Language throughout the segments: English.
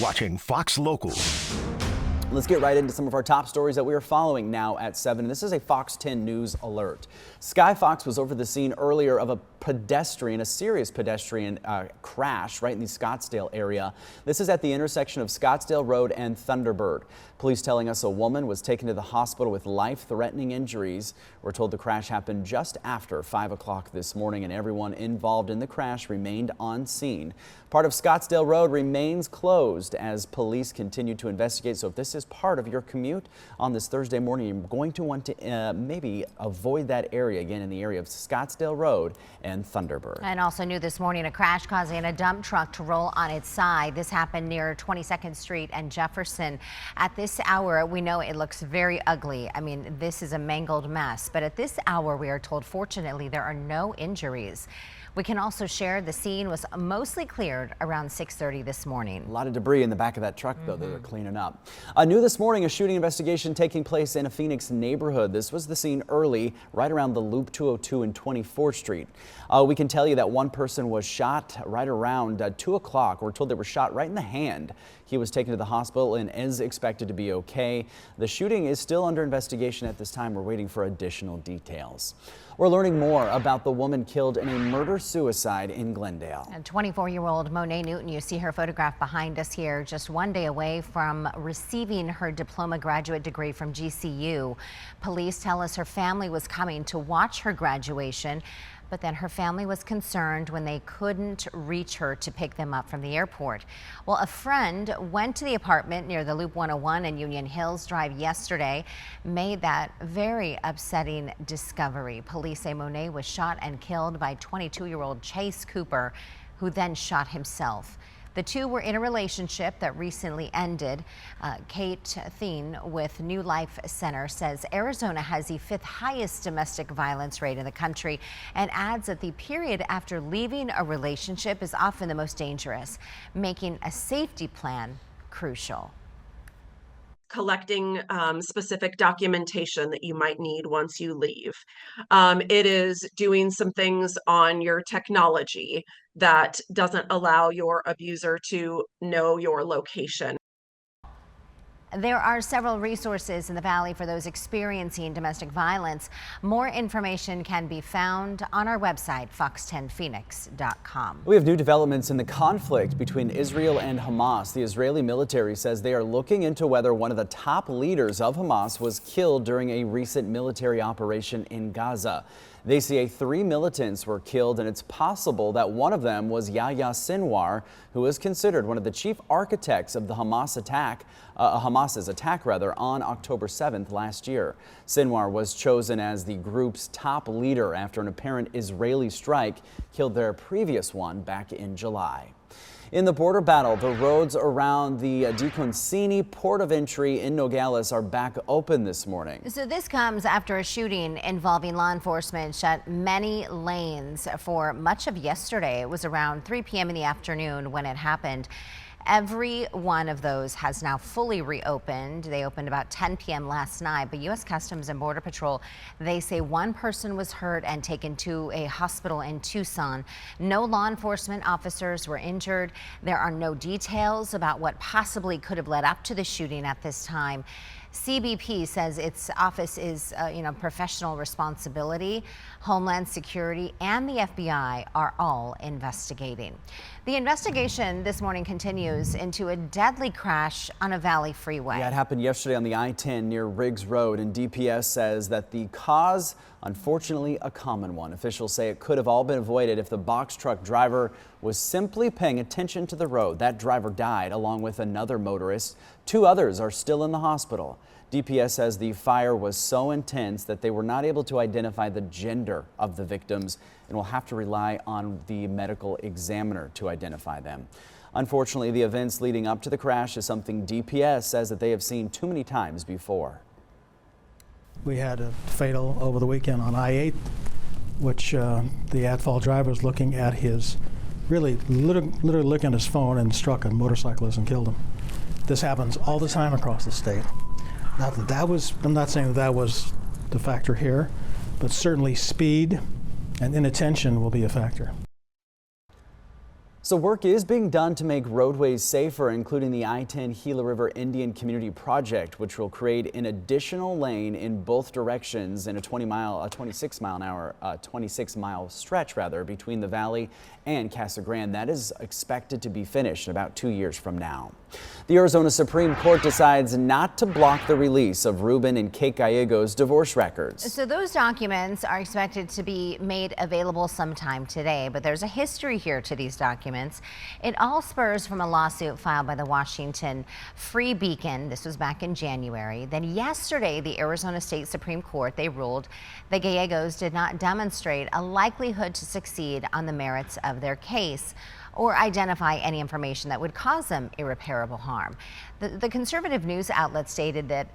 watching Fox Local. Let's get right into some of our top stories that we are following now at 7. This is a Fox 10 News alert. Sky Fox was over the scene earlier of a serious pedestrian crash right in the Scottdale area. This is at the intersection of Scottdale Road and Thunderbird. Police telling us a woman was taken to the hospital with life-threatening injuries. We're told the crash happened just after 5 o'clock this morning, and everyone involved in the crash remained on scene. Part of Scottdale Road remains closed as police continue to investigate. So if this is part of your commute on this Thursday morning, you're going to want to maybe avoid that area, again in the area of Scottdale Road and Thunderbird. And also new this morning, a crash causing a dump truck to roll on its side. This happened near 22nd Street and Jefferson. At this hour, we know it looks very ugly. I mean, this is a mangled mess. But at this hour, we are told, fortunately, there are no injuries. We can also share the scene was mostly cleared around 6:30 this morning. A lot of debris in the back of that truck, though, that they're cleaning up. New this morning, a shooting investigation taking place in a Phoenix neighborhood. This was the scene early, right around the Loop 202 and 24th Street. We can tell you that one person was shot right around 2 o'clock. We're told they were shot right in the hand. He was taken to the hospital and is expected to be okay. The shooting is still under investigation at this time. We're waiting for additional details. We're learning more about the woman killed in a murder-suicide in Glendale. And 24-year-old Monet Newton, you see her photograph behind us here, just one day away from receiving her diploma graduate degree from GCU. Police tell us her family was coming to watch her graduation, but then her family was concerned when they couldn't reach her to pick them up from the airport. Well, a friend went to the apartment near the Loop 101 and Union Hills Drive yesterday, made that very upsetting discovery. Police say Monet was shot and killed by 22-year-old Chase Cooper, who then shot himself. The two were in a relationship that recently ended. Kate Thien with New Life Center says Arizona has the 5th highest domestic violence rate in the country and adds that the period after leaving a relationship is often the most dangerous, making a safety plan crucial. Collecting specific documentation that you might need once you leave. It is doing some things on your technology that doesn't allow your abuser to know your location. There are several resources in the Valley for those experiencing domestic violence. More information can be found on our website, fox10phoenix.com. We have new developments in the conflict between Israel and Hamas. The Israeli military says they are looking into whether one of the top leaders of Hamas was killed during a recent military operation in Gaza. They say 3 militants were killed, and it's possible that one of them was Yahya Sinwar, who is considered one of the chief architects of the Hamas's attack on October 7th last year. Sinwar was chosen as the group's top leader after an apparent Israeli strike killed their previous one back in July. In the border battle, the roads around the DeConcini port of entry in Nogales are back open this morning. So this comes after a shooting involving law enforcement shut many lanes for much of yesterday. It was around 3 p.m. in the afternoon when it happened. Every one of those has now fully reopened. They opened about 10 p.m. last night, but U.S. Customs and Border Patrol, they say one person was hurt and taken to a hospital in Tucson. No law enforcement officers were injured. There are no details about what possibly could have led up to the shooting at this time. CBP says its office is, professional responsibility. Homeland Security and the FBI are all investigating. The investigation this morning continues into a deadly crash on a Valley freeway. Yeah, it happened yesterday on the I-10 near Riggs Road, and DPS says that the cause, unfortunately, a common one. Officials say it could have all been avoided if the box truck driver was simply paying attention to the road. That driver died along with another motorist. 2 others are still in the hospital. DPS says the fire was so intense that they were not able to identify the gender of the victims and will have to rely on the medical examiner to identify them. Unfortunately, the events leading up to the crash is something DPS says that they have seen too many times before. We had a fatal over the weekend on I-8, which the at-fault driver was looking at his, literally looking at his phone and struck a motorcyclist and killed him. This happens all the time across the state. I'm not saying that was the factor here, but certainly speed and inattention will be a factor. So work is being done to make roadways safer, including the I-10 Gila River Indian Community Project, which will create an additional lane in both directions in a 26 mile stretch between the valley and Casa Grande. That is expected to be finished in about 2 years from now. The Arizona Supreme Court decides not to block the release of Ruben and Kate Gallegos' divorce records. So those documents are expected to be made available sometime today, but there's a history here to these documents. It all spurs from a lawsuit filed by the Washington Free Beacon. This was back in January. Then yesterday, the Arizona State Supreme Court, they ruled the Gallegos did not demonstrate a likelihood to succeed on the merits of their case or identify any information that would cause them irreparable harm. The conservative news outlet stated that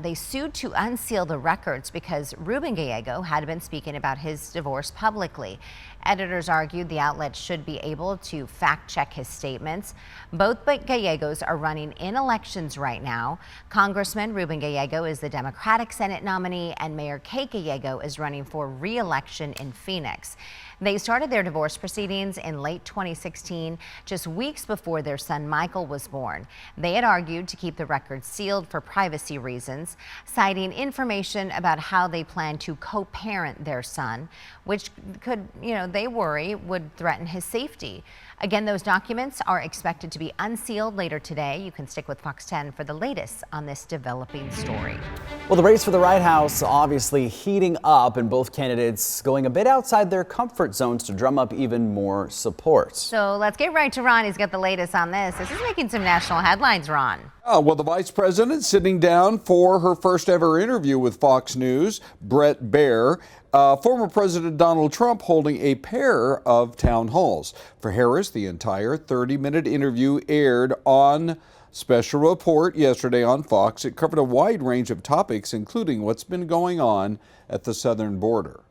they sued to unseal the records because Ruben Gallego had been speaking about his divorce publicly. Editors argued the outlet should be able to fact-check his statements. Both Gallegos are running in elections right now. Congressman Ruben Gallego is the Democratic Senate nominee, and Mayor Kate Gallego is running for re-election in Phoenix. They started their divorce proceedings in late 2016, just weeks before their son Michael was born. They had argued to keep the records sealed for privacy reasons, citing information about how they plan to co-parent their son, which could, they worry would threaten his safety. Again, those documents are expected to be unsealed later today. You can stick with Fox 10 for the latest on this developing story. Well, the race for the White House obviously heating up, and both candidates going a bit outside their comfort zones to drum up even more support. So let's get right to Ron. He's got the latest on this. This is making some national headlines, Ron. Well, the vice president sitting down for her first ever interview with Fox News, Bret Baier. Former President Donald Trump holding a pair of town halls. For Harris, the entire 30-minute interview aired on Special Report yesterday on Fox. It covered a wide range of topics, including what's been going on at the southern border.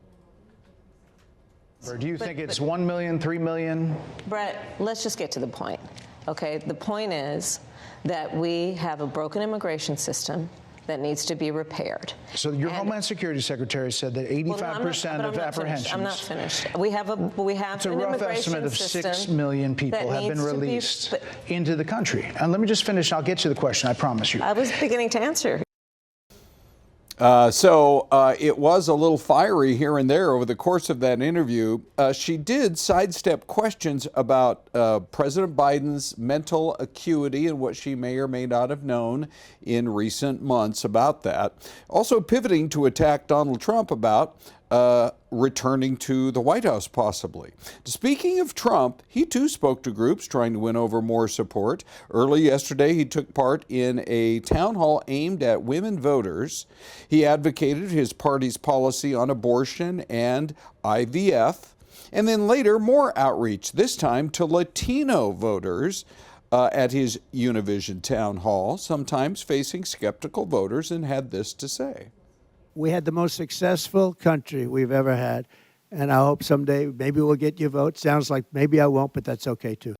Do you think it's 1 million, 3 million? Brett, let's just get to the point, okay? The point is that we have a broken immigration system that needs to be repaired. So your Homeland Security Secretary said that 85% of apprehensions. I'm not finished. We have it's a an rough immigration estimate of system 6 million people have been released into the country. And let me just finish. I'll get to the question. I promise you. I was beginning to answer. It was a little fiery here and there over the course of that interview. She did sidestep questions about President Biden's mental acuity and what she may or may not have known in recent months about that. Also pivoting to attack Donald Trump about returning to the White House, possibly. Speaking of Trump, he too spoke to groups trying to win over more support. Early yesterday, he took part in a town hall aimed at women voters. He advocated his party's policy on abortion and IVF. And then later, more outreach, this time to Latino voters at his Univision town hall, sometimes facing skeptical voters, and had this to say. We had the most successful country we've ever had, and I hope someday maybe we'll get your vote. Sounds like maybe I won't, but that's okay too.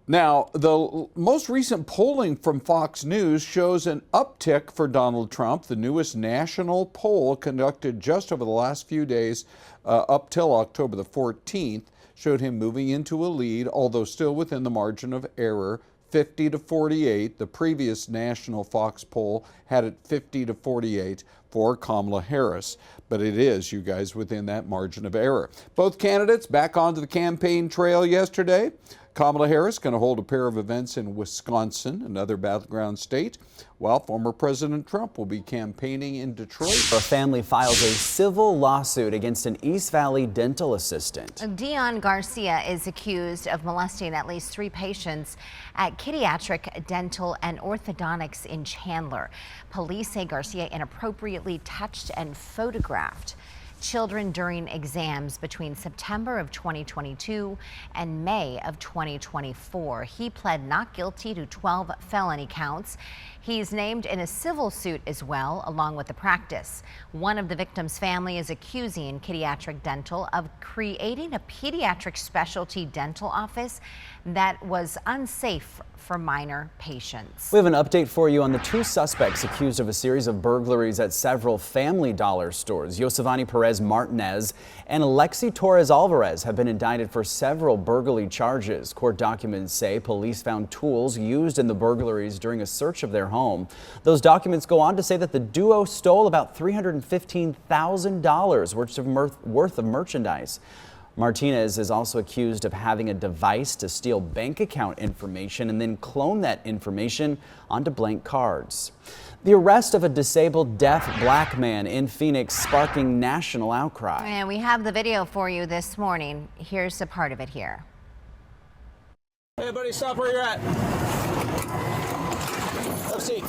Now, the most recent polling from Fox News shows an uptick for Donald Trump. The newest national poll conducted just over the last few days up till October the 14th showed him moving into a lead, although still within the margin of error. 50 to 48. The previous national Fox poll had it 50 to 48 for Kamala Harris. But it is, you guys, within that margin of error. Both candidates back onto the campaign trail yesterday. Kamala Harris going to hold a pair of events in Wisconsin, another battleground state, while former President Trump will be campaigning in Detroit. A family files a civil lawsuit against an East Valley dental assistant. Dion Garcia is accused of molesting at least 3 patients at Pediatric Dental and Orthodontics in Chandler. Police say Garcia inappropriately touched and photographed children during exams between September of 2022 and May of 2024. He pled not guilty to 12 felony counts. He's named in a civil suit as well, along with the practice. One of the victim's family is accusing Pediatric Dental of creating a pediatric specialty dental office that was unsafe for minor patients. We have an update for you on the two suspects accused of a series of burglaries at several Family Dollar stores. Yosevani Perez Martinez and Alexi Torres Alvarez have been indicted for several burglary charges. Court documents say police found tools used in the burglaries during a search of their home. Those documents go on to say that the duo stole about $315,000 worth of merchandise. Martinez is also accused of having a device to steal bank account information and then clone that information onto blank cards. The arrest of a disabled deaf black man in Phoenix sparking national outcry. And we have the video for you this morning. Here's a part of it here. Hey buddy, stop where you're at. Have a seat.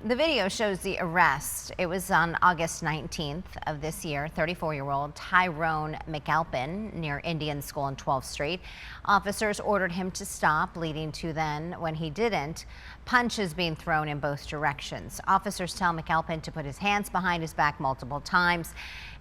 The video shows the arrest. It was on August 19th of this year. 34-year-old Tyrone McAlpin near Indian School on 12th Street. Officers ordered him to stop, leading to then, when he didn't, punches being thrown in both directions. Officers tell McAlpin to put his hands behind his back multiple times,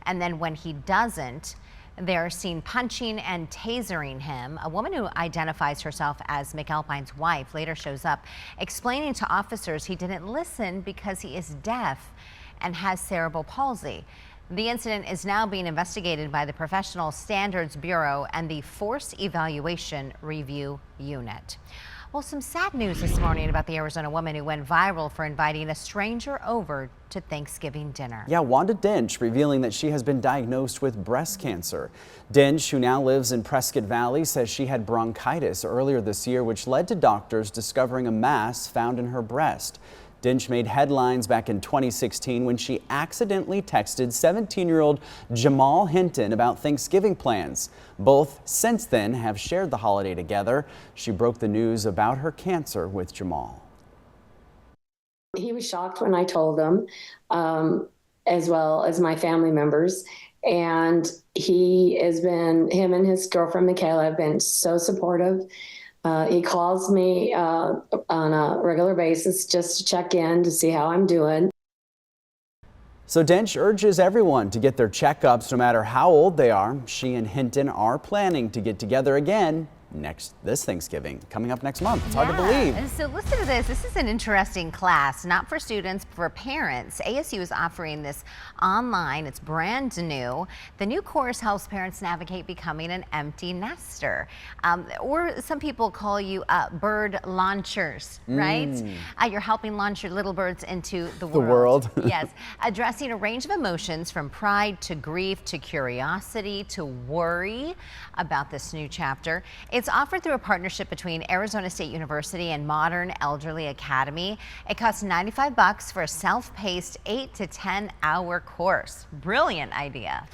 and then when he doesn't, they're seen punching and tasering him. A woman who identifies herself as McAlpine's wife later shows up, explaining to officers he didn't listen because he is deaf and has cerebral palsy. The incident is now being investigated by the Professional Standards Bureau and the Force Evaluation Review Unit. Well, some sad news this morning about the Arizona woman who went viral for inviting a stranger over to Thanksgiving dinner. Yeah, Wanda Dench revealing that she has been diagnosed with breast cancer. Dench, who now lives in Prescott Valley, says she had bronchitis earlier this year, which led to doctors discovering a mass found in her breast. Dench made headlines back in 2016 when she accidentally texted 17-year-old Jamal Hinton about Thanksgiving plans. Both since then have shared the holiday together. She broke the news about her cancer with Jamal. He was shocked when I told him, as well as my family members. And him and his girlfriend, Michaela, have been so supportive. He calls me on a regular basis just to check in to see how I'm doing. So Dench urges everyone to get their checkups no matter how old they are. She and Hinton are planning to get together again this Thanksgiving, coming up next month. It's hard to believe. So listen to this. This is an interesting class, not for students, for parents. ASU is offering this online. It's brand new. The new course helps parents navigate becoming an empty nester. Or some people call you bird launchers, right? You're helping launch your little birds into the world. Yes. Addressing a range of emotions from pride to grief to curiosity to worry about this new chapter. It's offered through a partnership between Arizona State University and Modern Elderly Academy. It costs $95 for a self-paced 8 to 10 hour course. Brilliant idea.